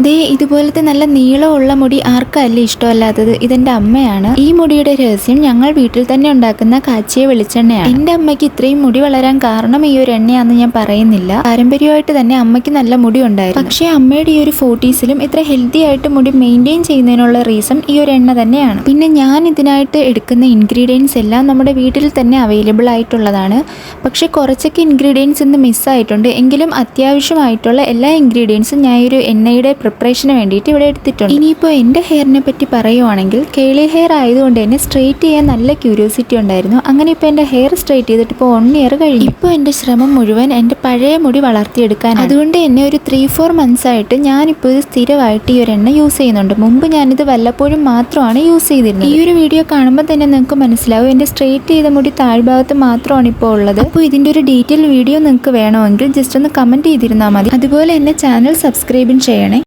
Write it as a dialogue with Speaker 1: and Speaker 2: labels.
Speaker 1: ദേ ഇതുപോലത്തെ നല്ല നീളമുള്ള മുടി ആർക്കല്ലേ ഇഷ്ടമല്ലാത്തത്? ഇതെന്റെ അമ്മയാണ്. ഈ മുടിയുടെ രഹസ്യം ഞങ്ങൾ വീട്ടിൽ തന്നെ ഉണ്ടാക്കുന്ന കാച്ചിയ വെളിച്ചെണ്ണയാണ്. എന്റെ അമ്മയ്ക്ക് ഇത്രയും മുടി വളരാൻ കാരണം ഈ ഒരു എണ്ണയാണെന്ന് ഞാൻ പറയുന്നില്ല. പാരമ്പര്യമായിട്ട് തന്നെ അമ്മയ്ക്ക് നല്ല മുടി ഉണ്ടായിരുന്നു. പക്ഷേ അമ്മയുടെ ഈ ഒരു 40s ഇത്ര ഹെൽത്തി ആയിട്ട് മുടി മെയിൻറ്റെയിൻ ചെയ്യുന്നതിനുള്ള റീസൺ ഈ ഒരു എണ്ണ തന്നെയാണ്. പിന്നെ ഞാൻ ഇതിനായിട്ട് എടുക്കുന്ന ഇൻഗ്രീഡിയൻസ് എല്ലാം നമ്മുടെ വീട്ടിൽ തന്നെ അവൈലബിൾ ആയിട്ടുള്ളതാണ്. പക്ഷെ കുറച്ചൊക്കെ ഇൻഗ്രീഡിയൻസ് ഇന്ന് മിസ്സായിട്ടുണ്ട്. എങ്കിലും അത്യാവശ്യമായിട്ടുള്ള എല്ലാ ഇൻഗ്രീഡിയൻസും ഞാൻ ഒരു എണ്ണയുടെ പ്രിപ്പറേഷന് വേണ്ടിയിട്ട് ഇവിടെ എടുത്തിട്ടുണ്ട്. ഇനിയിപ്പോൾ എൻ്റെ ഹെയറിനെ പറ്റി പറയുവാണെങ്കിൽ കേളി ഹെയർ ആയതുകൊണ്ട് തന്നെ സ്ട്രെയിറ്റ് ചെയ്യാൻ നല്ല ക്യൂരിയോസിറ്റി ഉണ്ടായിരുന്നു. അങ്ങനെ ഇപ്പോൾ എൻ്റെ ഹെയർ സ്ട്രെയിറ്റ് ചെയ്തിട്ട് ഇപ്പോൾ 1 ഇയർ കഴിഞ്ഞു. ഇപ്പോൾ എൻ്റെ ശ്രമം മുഴുവൻ എൻ്റെ പഴയ മുടി വളർത്തിയെടുക്കാൻ. അതുകൊണ്ട് തന്നെ ഒരു 3-4 months ആയിട്ട് ഞാനിപ്പോൾ ഇത് സ്ഥിരമായിട്ട് ഈ ഒരു എണ്ണ യൂസ് ചെയ്യുന്നുണ്ട്. മുമ്പ് ഞാനിത് വല്ലപ്പോഴും മാത്രമാണ് യൂസ് ചെയ്തിരുന്നത്. ഈ ഒരു വീഡിയോ കാണുമ്പോൾ തന്നെ നിങ്ങൾക്ക് മനസ്സിലാവും എൻ്റെ സ്ട്രെയിറ്റ് ചെയ്ത മുടി താഴ്ഭാഗത്ത് മാത്രമാണ് ഇപ്പോൾ ഉള്ളത്. അപ്പോൾ ഇതിൻ്റെ ഒരു ഡീറ്റെയിൽ വീഡിയോ നിങ്ങൾക്ക് വേണമെങ്കിൽ ജസ്റ്റ് ഒന്ന് കമൻറ്റ് ചെയ്തിരുന്നാൽ മതി. അതുപോലെ എന്നെ ചാനൽ സബ്സ്ക്രൈബും ചെയ്യണേ.